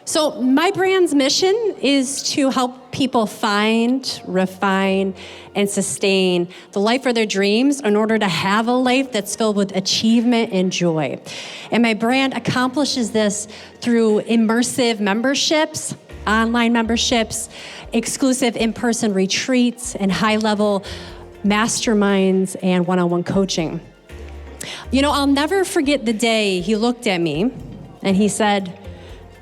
So my brand's mission is to help people find, refine, and sustain the life of their dreams in order to have a life that's filled with achievement and joy. And my brand accomplishes this through immersive memberships, online memberships, exclusive in-person retreats, and high-level masterminds and one-on-one coaching. You know, I'll never forget the day he looked at me and he said,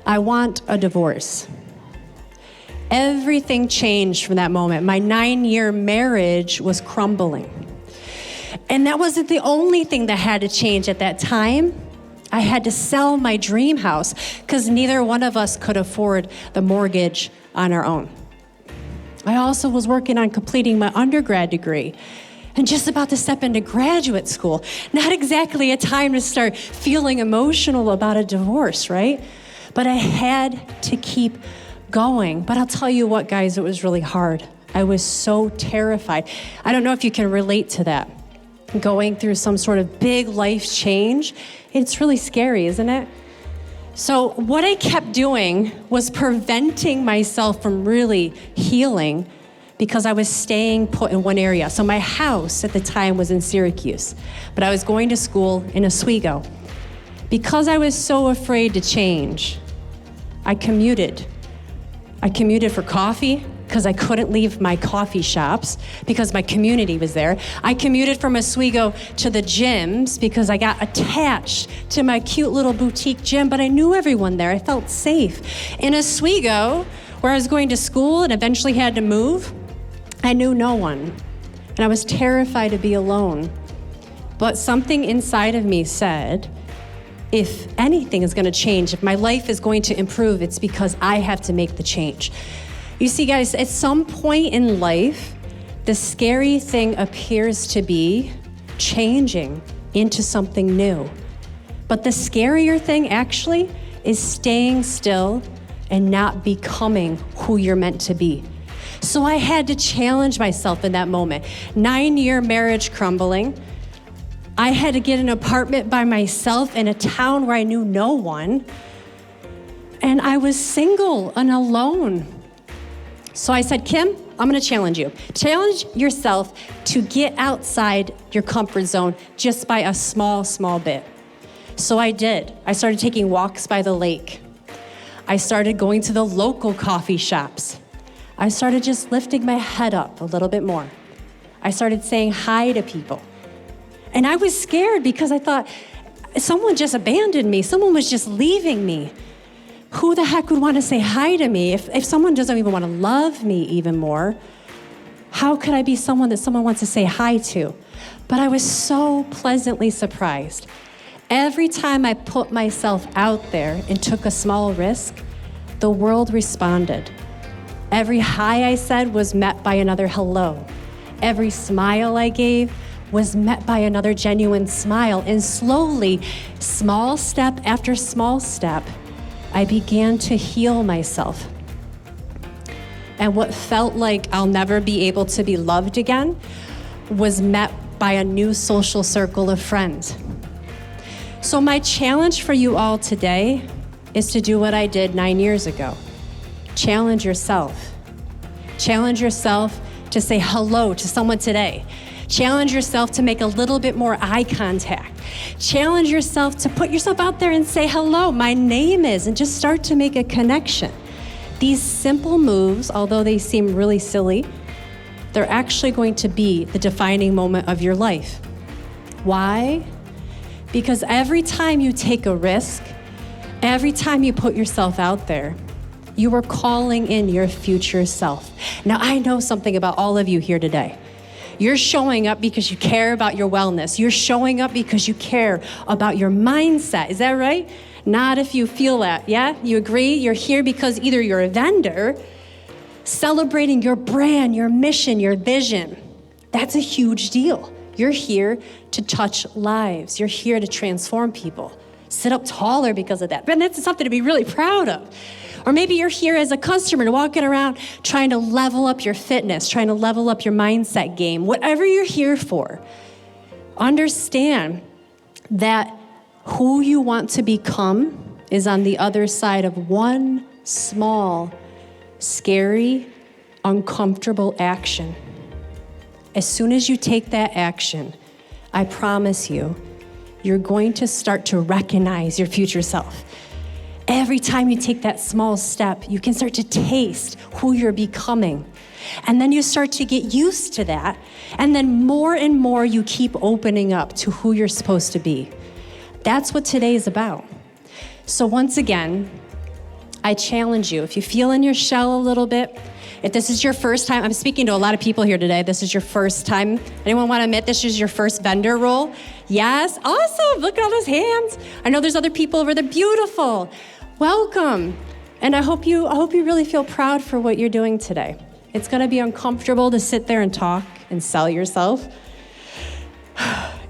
"I want a divorce." Everything changed from that moment. My 9-year marriage was crumbling. And that wasn't the only thing that had to change at that time. I had to sell my dream house because neither one of us could afford the mortgage on our own. I also was working on completing my undergrad degree and just about to step into graduate school. Not exactly a time to start feeling emotional about a divorce, right? But I had to keep going. But I'll tell you what, guys, it was really hard. I was so terrified. I don't know if you can relate to that. Going through some sort of big life change, it's really scary, isn't it? So what I kept doing was preventing myself from really healing because I was staying put in one area. So my house at the time was in Syracuse, but I was going to school in Oswego. Because I was so afraid to change, I commuted. I commuted for coffee because I couldn't leave my coffee shops because my community was there. I commuted from Oswego to the gyms because I got attached to my cute little boutique gym, but I knew everyone there. I felt safe. In Oswego, where I was going to school and eventually had to move, I knew no one, and I was terrified to be alone. But something inside of me said, if anything is going to change, if my life is going to improve, it's because I have to make the change. You see, guys, at some point in life, the scary thing appears to be changing into something new. But the scarier thing actually is staying still and not becoming who you're meant to be. So I had to challenge myself in that moment. 9-year marriage crumbling. I had to get an apartment by myself in a town where I knew no one. And I was single and alone. So I said, Kim, I'm gonna challenge you. Challenge yourself to get outside your comfort zone just by a small bit. So I did. I started taking walks by the lake. I started going to the local coffee shops. I started just lifting my head up a little bit more. I started saying hi to people. And I was scared because I thought, someone just abandoned me. Someone was just leaving me. Who the heck would want to say hi to me? If someone doesn't even want to love me even more, how could I be someone that someone wants to say hi to? But I was so pleasantly surprised. Every time I put myself out there and took a small risk, the world responded. Every hi I said was met by another hello. Every smile I gave was met by another genuine smile. And slowly, small step after small step, I began to heal myself. And what felt like I'll never be able to be loved again was met by a new social circle of friends. So my challenge for you all today is to do what I did 9 years ago. Challenge yourself. Challenge yourself to say hello to someone today. Challenge yourself to make a little bit more eye contact. Challenge yourself to put yourself out there and say, hello, my name is, and just start to make a connection. These simple moves, although they seem really silly, they're actually going to be the defining moment of your life. Why? Because every time you take a risk, every time you put yourself out there, you are calling in your future self. Now, I know something about all of you here today. You're showing up because you care about your wellness. You're showing up because you care about your mindset. Is that right? Not if you feel that, yeah? You agree? You're here because either you're a vendor celebrating your brand, your mission, your vision. That's a huge deal. You're here to touch lives. You're here to transform people. Sit up taller because of that. And that's something to be really proud of. Or maybe you're here as a customer walking around trying to level up your fitness, trying to level up your mindset game. Whatever you're here for, understand that who you want to become is on the other side of one small, scary, uncomfortable action. As soon as you take that action, I promise you, you're going to start to recognize your future self. Every time you take that small step, you can start to taste who you're becoming. And then you start to get used to that. And then more and more you keep opening up to who you're supposed to be. That's what today is about. So once again, I challenge you, if you feel in your shell a little bit, if this is your first time, I'm speaking to a lot of people here today, this is your first time. Anyone want to admit this is your first vendor role? Yes, awesome, look at all those hands. I know there's other people over there, beautiful. Welcome. And I hope you really feel proud for what you're doing today. It's gonna be uncomfortable to sit there and talk and sell yourself.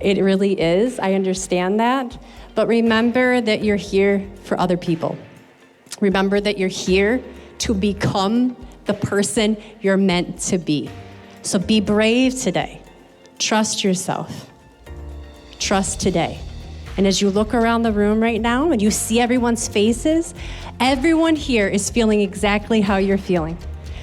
It really is, I understand that. But remember that you're here for other people. Remember that you're here to become the person you're meant to be. So be brave today. Trust yourself. Trust today. And as you look around the room right now and you see everyone's faces, everyone here is feeling exactly how you're feeling.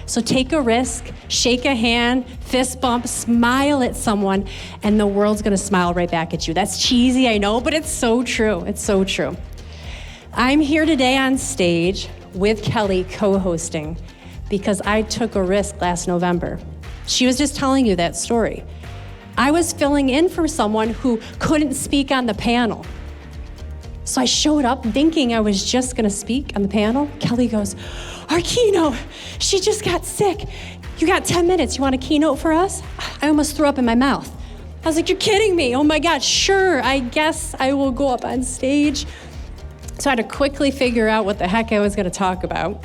So take a risk, shake a hand, fist bump, smile at someone, and the world's gonna smile right back at you. That's cheesy, I know, but it's so true. It's so true. I'm here today on stage with Kelly co-hosting because I took a risk last November. She was just telling you that story. I was filling in for someone who couldn't speak on the panel. So I showed up thinking I was just gonna speak on the panel. Kelly goes, our keynote, she just got sick. You got 10 minutes, you want a keynote for us? I almost threw up in my mouth. I was like, you're kidding me. Oh my God, sure, I guess I will go up on stage. So I had to quickly figure out what the heck I was gonna talk about.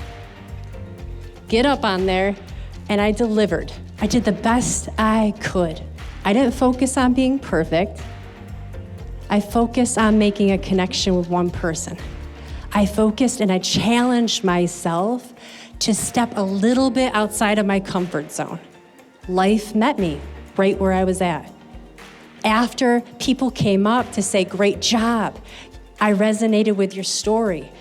Get up on there, and I delivered. I did the best I could. I didn't focus on being perfect. I focused on making a connection with one person. I focused and I challenged myself to step a little bit outside of my comfort zone. Life met me right where I was at. After people came up to say, great job, I resonated with your story.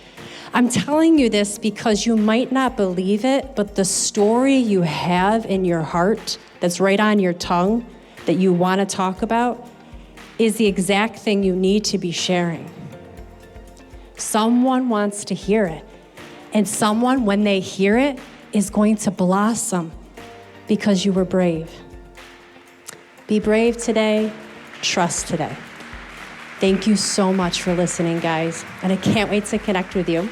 I'm telling you this because you might not believe it, but the story you have in your heart that's right on your tongue that you want to talk about is the exact thing you need to be sharing. Someone wants to hear it. And someone, when they hear it, is going to blossom because you were brave. Be brave today. Trust today. Thank you so much for listening, guys. And I can't wait to connect with you.